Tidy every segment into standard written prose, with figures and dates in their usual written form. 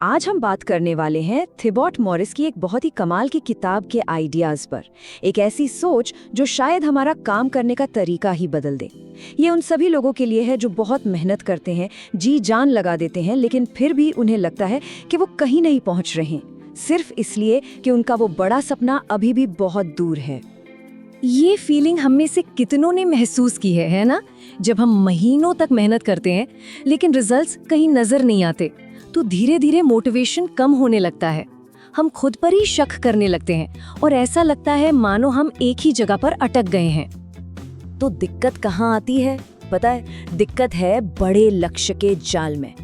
आज हम बात करने वाले हैं थिबॉट मॉरिस की एक बहुत ही कमाल की किताब के आइडियाज पर। एक ऐसी सोच जो शायद हमारा काम करने का तरीका ही बदल दे। ये उन सभी लोगों के लिए है जो बहुत मेहनत करते हैं, जी जान लगा देते हैं, लेकिन फिर भी उन्हें लगता है कि वो कहीं नहीं पहुंच रहे हैं, सिर्फ इसलिए कि उनका वो बड़ा सपना अभी भी बहुत दूर है। ये फीलिंग हम में से कितनों ने महसूस की है ना? जब हम महीनों तक मेहनत करते हैं लेकिन रिजल्ट्स कहीं नजर नहीं आते, तो धीरे धीरे मोटिवेशन कम होने लगता है। हम खुद पर ही शक करने लगते हैं और ऐसा लगता है मानो हम एक ही जगह पर अटक गए हैं। तो दिक्कत कहाँ आती है पता है? दिक्कत है बड़े लक्ष्य के जाल में।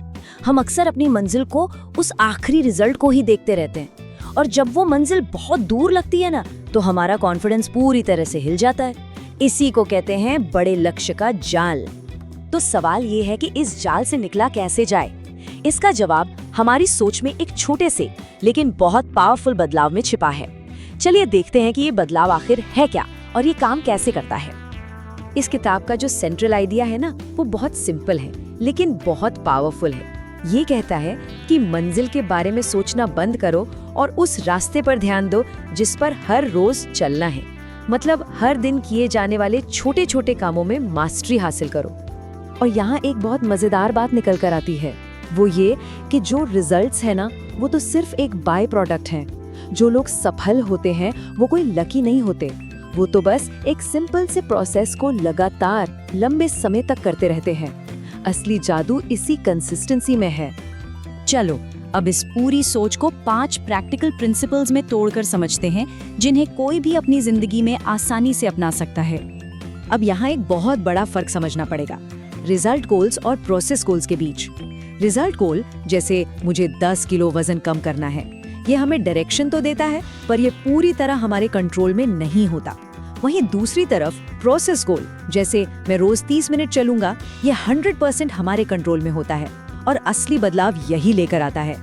हम अक्सर अपनी मंजिल को, उस आखिरी रिजल्ट को ही देखते रहते हैं, और जब वो मंजिल बहुत दूर लगती है ना, तो हमारा कॉन्फिडेंस पूरी तरह से हिल जाता है। इसी को कहते हैं बड़े लक्ष्य का जाल। तो सवाल ये है कि इस जाल से निकला कैसे जाए? इसका जवाब हमारी सोच में एक छोटे से लेकिन बहुत पावरफुल बदलाव में छिपा है। चलिए देखते हैं कि ये बदलाव आखिर है क्या और ये काम कैसे करता है। इस किताब का जो सेंट्रल आइडिया है ना, वो बहुत सिंपल है लेकिन बहुत पावरफुल है। ये कहता है कि मंजिल के बारे में सोचना बंद करो और उस रास्ते पर ध्यान दो जिस पर हर रोज चलना है। मतलब हर दिन किए जाने वाले छोटे छोटे कामों में मास्टरी हासिल करो। और यहाँ एक बहुत मजेदार बात निकल कर आती है, वो ये कि जो रिजल्ट्स है ना, वो तो सिर्फ एक बाय प्रोडक्ट हैं। जो लोग सफल होते हैं वो कोई लकी नहीं होते, वो तो बस एक सिंपल से प्रोसेस को लगातार लंबे समय तक करते रहते हैं। असली जादू इसी कंसिस्टेंसी में है। चलो अब इस पूरी सोच को 5 प्रैक्टिकल प्रिंसिपल्स में तोड़कर समझते हैं, जिन्हें कोई भी अपनी जिंदगी में आसानी से अपना सकता है। अब यहाँ एक बहुत बड़ा फर्क समझना पड़ेगा रिजल्ट गोल्स और प्रोसेस गोल्स के बीच। रिजल्ट गोल, जैसे मुझे 10 किलो वजन कम करना है, ये हमें डायरेक्शन तो देता है, पर ये पूरी तरह हमारे कंट्रोल में नहीं होता। वहीं दूसरी तरफ प्रोसेस गोल, जैसे मैं रोज 30 मिनट चलूंगा, ये 100% हमारे कंट्रोल में होता है और असली बदलाव यही लेकर आता है।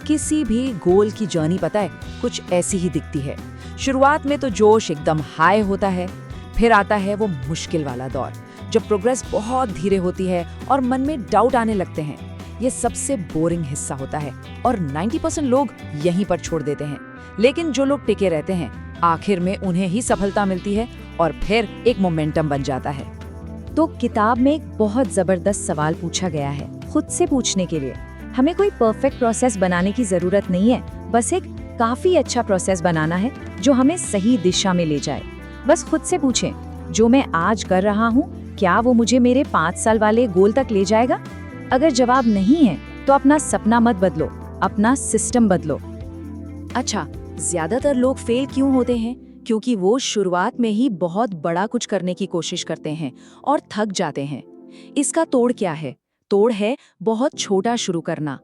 किसी भी गोल की जर्नी पता है कुछ ऐसी ही दिखती है। शुरुआत में तो जोश एकदम हाई होता है, फिर आता है वो मुश्किल वाला दौर जब प्रोग्रेस बहुत धीरे होती है और मन में डाउट आने लगते हैं। ये सबसे बोरिंग हिस्सा होता है और 90% लोग यहीं पर छोड़ देते हैं। लेकिन जो लोग टिके रहते हैं, आखिर में उन्हें ही सफलता मिलती है और फिर एक मोमेंटम बन जाता है। तो किताब में एक बहुत जबरदस्त सवाल पूछा गया है खुद से पूछने के लिए। हमें कोई परफेक्ट प्रोसेस बनाने की जरूरत नहीं है, बस एक काफी अच्छा प्रोसेस बनाना है जो हमें सही दिशा में ले जाए। बस खुद से पूछें, जो मैं आज कर रहा हूँ, क्या वो मुझे मेरे 5 साल वाले गोल तक ले जाएगा? अगर जवाब नहीं है तो अपना सपना मत बदलो, अपना सिस्टम बदलो। अच्छा, ज्यादातर लोग फेल क्यों होते हैं? क्योंकि वो शुरुआत में ही बहुत बड़ा कुछ करने की कोशिश करते हैं और थक जाते हैं। इसका तोड़ क्या है? तोड़ है बहुत छोटा शुरू करना।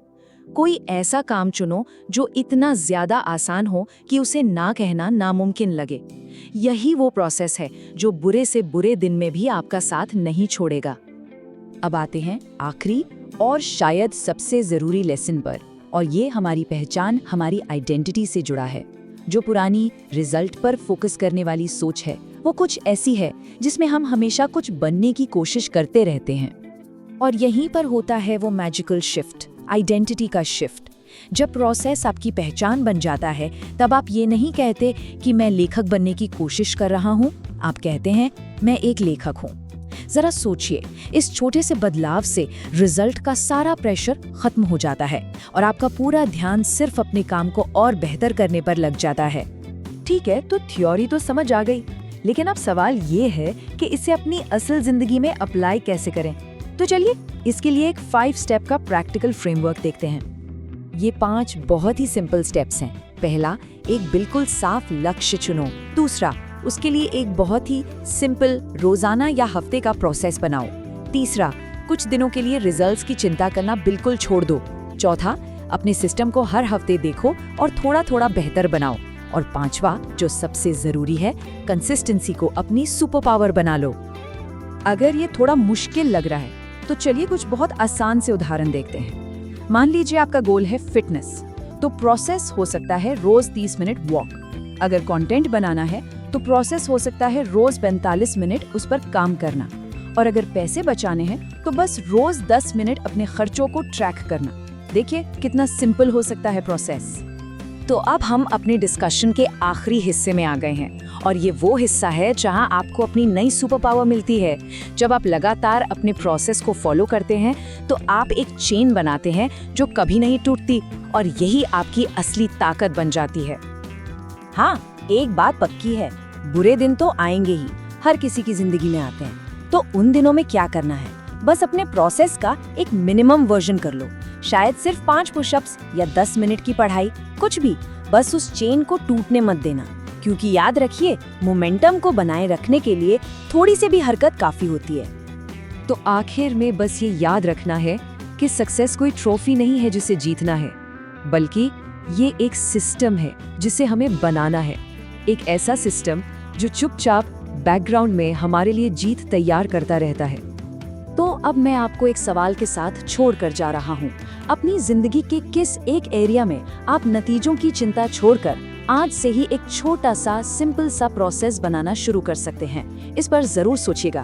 कोई ऐसा काम चुनो जो इतना ज्यादा आसान हो कि उसे ना कहना नामुमकिन लगे। यही वो प्रोसेस है जो बुरे से बुरे दिन में भी आपका साथ नहीं छोड़ेगा। अब आते हैं आखिरी और शायद सबसे जरूरी लेसन पर, और ये हमारी पहचान, हमारी आइडेंटिटी से जुड़ा है। जो पुरानी रिजल्ट पर फोकस करने वाली सोच है, वो कुछ ऐसी है जिसमें हम हमेशा कुछ बनने की कोशिश करते रहते हैं। और यहीं पर होता है वो मैजिकल शिफ्ट, आइडेंटिटी का शिफ्ट। जब प्रोसेस आपकी पहचान बन जाता है, तब आप ये नहीं कहते कि मैं लेखक बनने की कोशिश कर रहा हूँ, आप कहते हैं मैं एक लेखक हूँ। जरा सोचिए, इस छोटे से बदलाव से रिजल्ट का सारा प्रेशर खत्म हो जाता है और आपका पूरा ध्यान सिर्फ अपने काम को और बेहतर करने पर लग जाता है। ठीक है, तो थ्योरी तो समझ आ गई, लेकिन अब सवाल ये है कि इसे अपनी असल जिंदगी में अप्लाई कैसे करें। तो चलिए इसके लिए एक 5 स्टेप का प्रैक्टिकल फ्रेमवर्क देखते हैं। ये 5 बहुत ही सिंपल स्टेप्स हैं। पहला, एक बिल्कुल साफ लक्ष्य चुनो। दूसरा, उसके लिए एक बहुत ही सिंपल रोजाना या हफ्ते का प्रोसेस बनाओ। तीसरा, कुछ दिनों के लिए रिजल्ट्स की चिंता करना बिल्कुल छोड़ दो। चौथा, अपने सिस्टम को हर हफ्ते देखो और थोड़ा थोड़ा बेहतर बनाओ। और पांचवा, जो सबसे जरूरी है, कंसिस्टेंसी को अपनी सुपर पावर बना लो। अगर ये थोड़ा मुश्किल लग रहा है तो चलिए कुछ बहुत आसान से उदाहरण देखते हैं। मान लीजिए आपका गोल है फिटनेस, तो प्रोसेस हो सकता है रोज 30 मिनट वॉक। अगर कंटेंट बनाना है तो प्रोसेस हो सकता है रोज 45 मिनट उस पर काम करना। और अगर पैसे बचाने हैं तो बस रोज 10 मिनट अपने खर्चों को ट्रैक करना। देखिए कितना सिंपल हो सकता है प्रोसेस। तो अब हम अपने डिस्कशन के आखिरी हिस्से में आ गए हैं और ये वो हिस्सा है जहां आपको अपनी नई सुपर पावर मिलती है। जब आप लगातार अपने प्रोसेस को फॉलो करते हैं तो आप एक चेन बनाते हैं जो कभी नहीं टूटती और यही आपकी असली ताकत बन जाती है। हाँ, एक बात पक्की है, बुरे दिन तो आएंगे ही, हर किसी की जिंदगी में आते हैं। तो उन दिनों में क्या करना है? बस अपने प्रोसेस का एक मिनिमम वर्जन कर लो। शायद सिर्फ 5 पुशअप्स या 10 मिनट की पढ़ाई, कुछ भी, बस उस चेन को टूटने मत देना। क्योंकि याद रखिए, मोमेंटम को बनाए रखने के लिए थोड़ी सी भी हरकत काफी होती है। तो आखिर में बस ये याद रखना है कि सक्सेस कोई ट्रॉफी नहीं है जिसे जीतना है, बल्कि ये एक सिस्टम है जिसे हमें बनाना है। एक ऐसा सिस्टम जो चुपचाप बैकग्राउंड में हमारे लिए जीत तैयार करता रहता है। तो अब मैं आपको एक सवाल के साथ छोड़कर जा रहा हूँ। अपनी जिंदगी के किस एक एरिया में आप नतीजों की चिंता छोड़कर आज से ही एक छोटा सा सिंपल सा प्रोसेस बनाना शुरू कर सकते हैं? इस पर जरूर सोचिएगा।